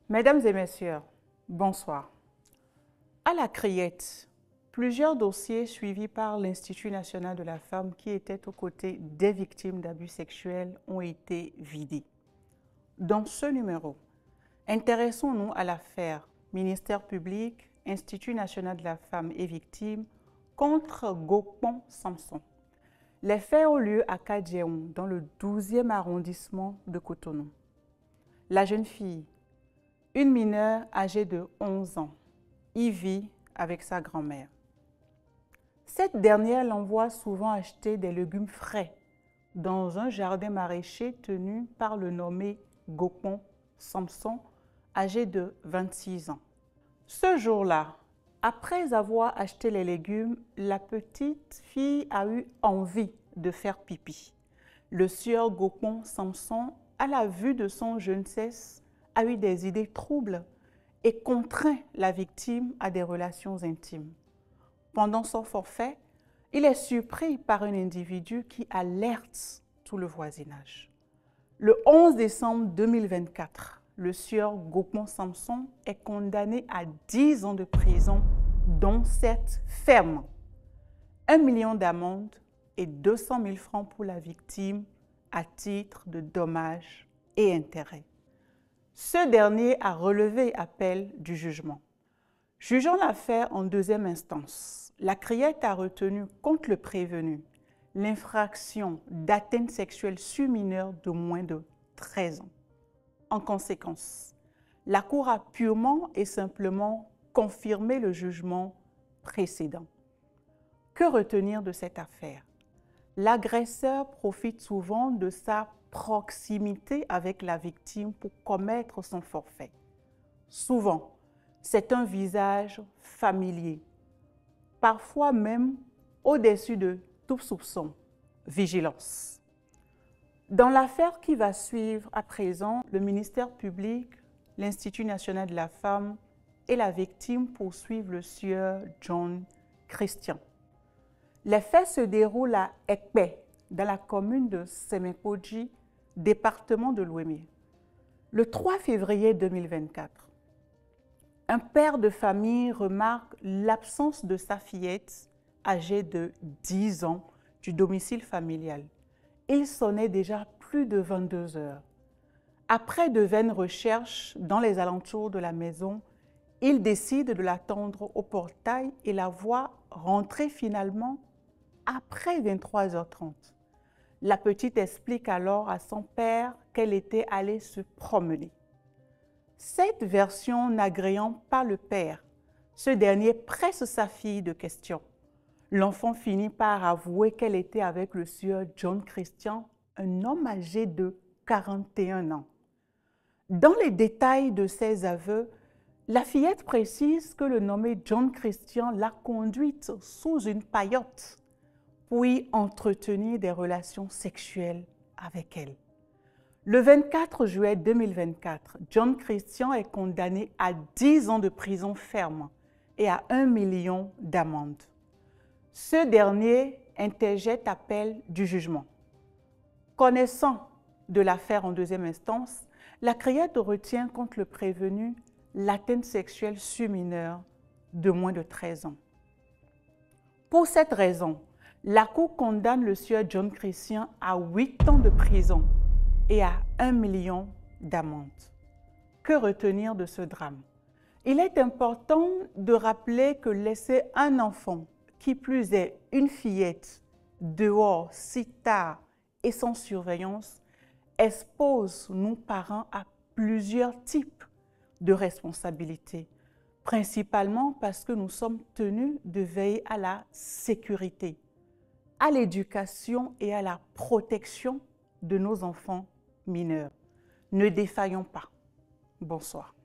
Mesdames et messieurs, bonsoir. À la Criette, plusieurs dossiers suivis par l'Institut national de la femme qui était aux côtés des victimes d'abus sexuels ont été vidés. Dans ce numéro, intéressons-nous à l'affaire Ministère public, Institut national de la femme et victimes contre Gokpon Samson. Les faits ont lieu à Kadjeon, dans le 12e arrondissement de Cotonou. La jeune fille, une mineure âgée de 11 ans, y vit avec sa grand-mère. Cette dernière l'envoie souvent acheter des légumes frais dans un jardin maraîcher tenu par le nommé Gokpon Samson, âgé de 26 ans. Ce jour-là, après avoir acheté les légumes, la petite fille a eu envie de faire pipi. Le sieur Gokpon Samson, à la vue de son jeune cesse, a eu des idées troubles et contraint la victime à des relations intimes. Pendant son forfait, il est surpris par un individu qui alerte tout le voisinage. Le 11 décembre 2024, le sieur Gokpon Samson est condamné à 10 ans de prison, dont 7 fermes, 1 million d'amende et 200 000 francs pour la victime à titre de dommages et intérêts. Ce dernier a relevé appel du jugement. Jugeant l'affaire en deuxième instance, la Criette a retenu contre le prévenu l'infraction d'atteinte sexuelle sur mineur de moins de 13 ans. En conséquence, la Cour a purement et simplement confirmé le jugement précédent. Que retenir de cette affaire? L'agresseur profite souvent de sa proximité avec la victime pour commettre son forfait. Souvent, c'est un visage familier, parfois même au-dessus de tout soupçon. Vigilance. Dans l'affaire qui va suivre à présent, le ministère public, l'Institut national de la femme et la victime poursuivent le sieur John Christian. Les faits se déroulent à Ekpe, dans la commune de Semenkodji, département de l'Ouémé. Le 3 février 2024, un père de famille remarque l'absence de sa fillette âgée de 10 ans du domicile familial. Il sonnait déjà plus de 22 heures. Après de vaines recherches dans les alentours de la maison, il décide de l'attendre au portail et la voit rentrer finalement après 23h30. La petite explique alors à son père qu'elle était allée se promener. Cette version n'agréant pas le père, ce dernier presse sa fille de questions. L'enfant finit par avouer qu'elle était avec le sieur John Christian, un homme âgé de 41 ans. Dans les détails de ses aveux, la fillette précise que le nommé John Christian l'a conduite sous une paillote pour y entretenir des relations sexuelles avec elle. Le 24 juillet 2024, John Christian est condamné à 10 ans de prison ferme et à 1 million d'amende. Ce dernier interjette appel du jugement. Connaissant de l'affaire en deuxième instance, la Criette retient contre le prévenu l'atteinte sexuelle sur mineur de moins de 13 ans. Pour cette raison, la Cour condamne le sieur John Christian à 8 ans de prison et à 1 million d'amende. Que retenir de ce drame? Il est important de rappeler que laisser un enfant, qui plus est une fillette, dehors si tard et sans surveillance, expose nos parents à plusieurs types de responsabilités, principalement parce que nous sommes tenus de veiller à la sécurité, à l'éducation et à la protection de nos enfants mineurs. Ne défaillons pas. Bonsoir.